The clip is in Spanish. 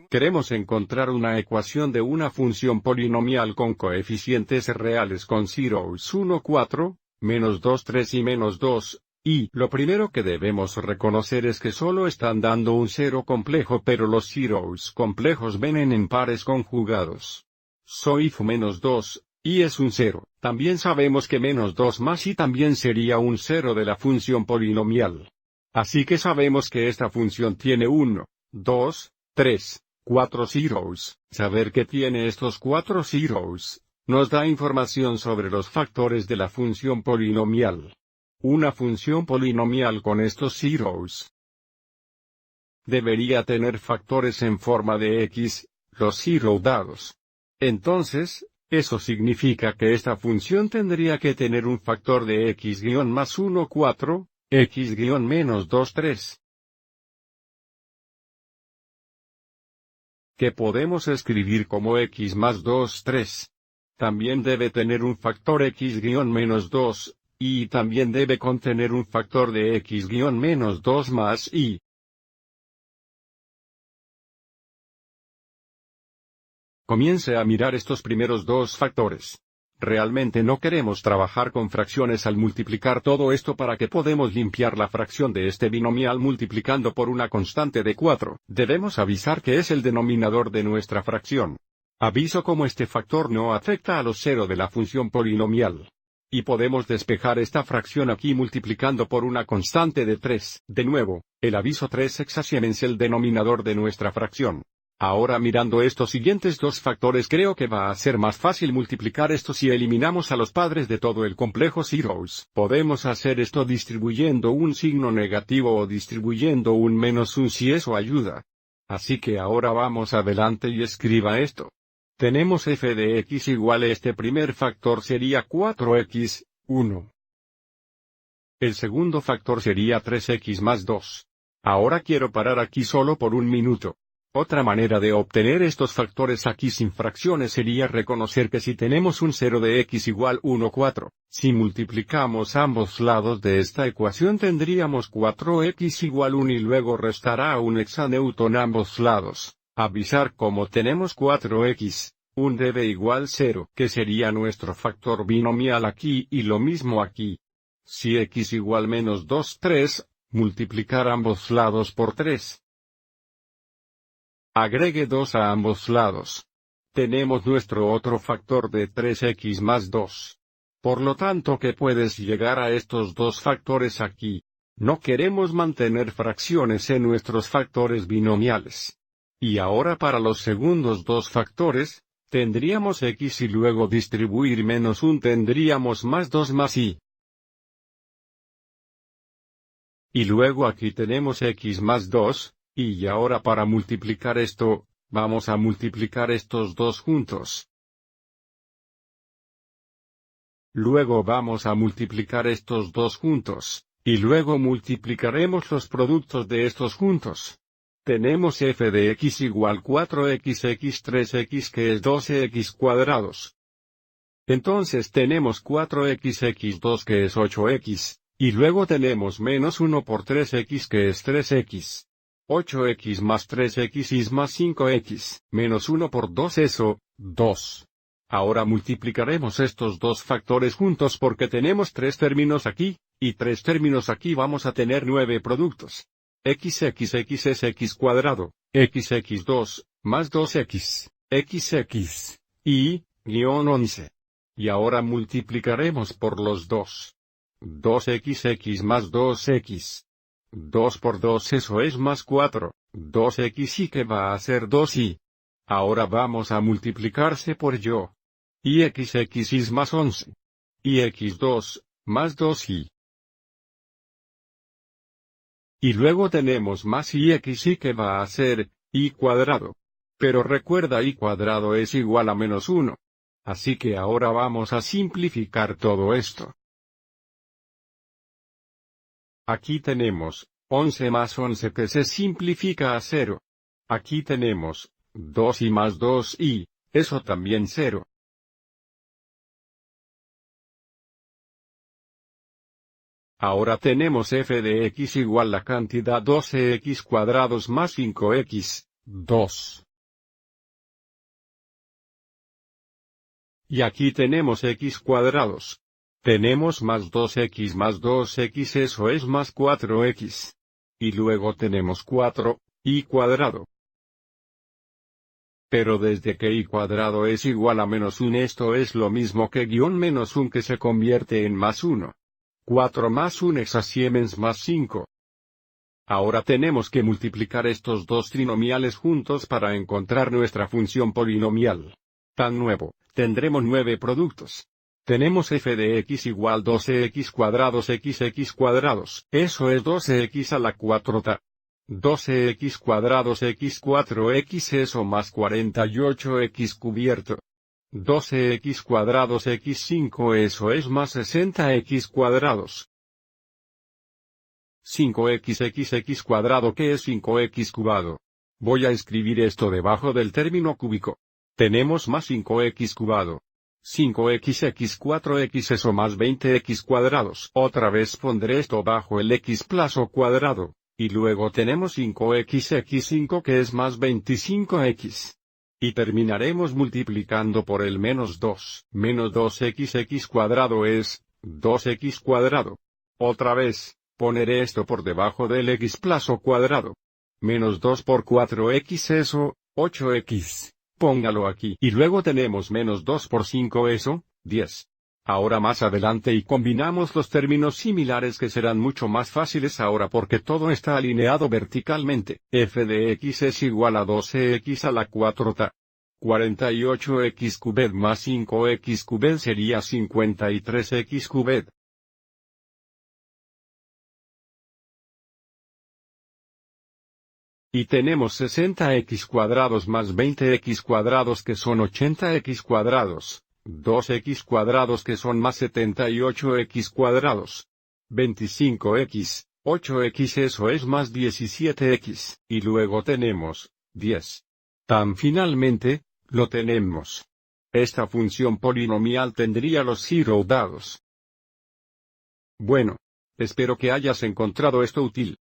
Queremos encontrar una ecuación de una función polinomial con coeficientes reales con zeros 1, 4, menos 2, 3 y menos 2, y lo primero que debemos reconocer es que solo están dando un cero complejo, pero los zeros complejos vienen en pares conjugados. So if menos 2, y es un cero. También sabemos que menos 2 más y también sería un cero de la función polinomial. Así que sabemos que esta función tiene 1, 2, 3, 4 zeros. Saber que tiene estos 4 zeros nos da información sobre los factores de la función polinomial. Una función polinomial con estos zeros debería tener factores en forma de x, los zero dados. Entonces, eso significa que esta función tendría que tener un factor de x- más 1, 4, x- menos 2, 3. Que podemos escribir como x más 2, 3. También debe tener un factor x- menos 2, y también debe contener un factor de x- menos 2 más y. Comience a mirar estos primeros dos factores. Realmente no queremos trabajar con fracciones al multiplicar todo esto para que podamos limpiar la fracción de este binomial multiplicando por una constante de 4. Debemos avisar que es el denominador de nuestra fracción. Aviso como este factor no afecta a los cero de la función polinomial. Y podemos despejar esta fracción aquí multiplicando por una constante de 3. De nuevo, el aviso 3 es el denominador de nuestra fracción. Ahora mirando estos siguientes dos factores creo que va a ser más fácil multiplicar esto si eliminamos a los padres de todo el complejo zeros. Podemos hacer esto distribuyendo un signo negativo o distribuyendo un menos un si eso ayuda. Así que ahora vamos adelante y escriba esto. Tenemos f de x igual a este primer factor sería 4x, 1. El segundo factor sería 3x más 2. Ahora quiero parar aquí solo por un minuto. Otra manera de obtener estos factores aquí sin fracciones sería reconocer que si tenemos un 0 de x igual 1, 4, si multiplicamos ambos lados de esta ecuación tendríamos 4x igual 1 y luego restará un hexanewton ambos lados. Avisar como tenemos 4x, 1 debe igual 0, que sería nuestro factor binomial aquí y lo mismo aquí. Si x igual menos 2, 3, multiplicar ambos lados por 3. Agregue 2 a ambos lados. Tenemos nuestro otro factor de 3x más 2. Por lo tanto que puedes llegar a estos dos factores aquí. No queremos mantener fracciones en nuestros factores binomiales. Y ahora para los segundos dos factores, tendríamos x y luego distribuir menos 1 tendríamos más 2 más y. Y luego aquí tenemos x más 2. Y ahora para multiplicar esto, vamos a multiplicar estos dos juntos. Luego vamos a multiplicar estos dos juntos, y luego multiplicaremos los productos de estos juntos. Tenemos f de x igual 4x 3x que es 12x cuadrados. Entonces tenemos 4x 2 que es 8x, y luego tenemos menos 1 por 3x que es 3x. 8x más 3x es más 5x, menos 1 por 2 eso, 2. Ahora multiplicaremos estos dos factores juntos porque tenemos 3 términos aquí, y 3 términos aquí vamos a tener 9 productos. X es x cuadrado, x2, más 2x, x, y, 11. Y ahora multiplicaremos por los dos. 2x más 2x. 2 por 2 eso es más 4, 2x y que va a ser 2y. Ahora vamos a multiplicarse por yo. Y x es más 11. Y x2, más 2y. Y luego tenemos más y x y que va a ser, y cuadrado. Pero recuerda y cuadrado es igual a menos 1. Así que ahora vamos a simplificar todo esto. Aquí tenemos 11 más 11 que se simplifica a 0. Aquí tenemos 2y más 2y, eso también 0. Ahora tenemos f de x igual la cantidad 12x cuadrados más 5x, 2. Y aquí tenemos x cuadrados. Tenemos más 2x, eso es más 4x. Y luego tenemos 4, y cuadrado. Pero desde que y cuadrado es igual a menos 1, esto es lo mismo que guión menos 1 que se convierte en más 1. 4 más 1 es a Siemens más 5. Ahora tenemos que multiplicar estos dos trinomiales juntos para encontrar nuestra función polinomial. Tan nuevo, tendremos 9 productos. Tenemos f de x igual 12x cuadrados x cuadrados, eso es 12x a la cuarta. 12x cuadrados x 4x eso más 48x cubierto. 12x cuadrados x 5 eso es más 60x cuadrados. 5x cuadrado ¿qué es 5x cubado? Voy a escribir esto debajo del término cúbico. Tenemos más 5x cubado. 5x 4x eso más 20x cuadrados. Otra vez pondré esto bajo el x plazo cuadrado. Y luego tenemos 5x 5 que es más 25x. Y terminaremos multiplicando por el menos 2. Menos 2x cuadrado es 2x cuadrado. Otra vez, poneré esto por debajo del x plazo cuadrado. Menos 2 por 4x eso, 8x. Póngalo aquí. Y luego tenemos menos 2 por 5 eso, 10. Ahora más adelante y combinamos los términos similares que serán mucho más fáciles ahora porque todo está alineado verticalmente. F de x es igual a 12x a la cuarta. 48x cubed más 5x cubed sería 53x cubed. Y tenemos 60x cuadrados más 20x cuadrados que son 80x cuadrados. 2x cuadrados que son más 78x cuadrados. 25x, 8x eso es más 17x. Y luego tenemos 10. Tan finalmente, lo tenemos. Esta función polinomial tendría los 0 dados. Bueno, espero que hayas encontrado esto útil.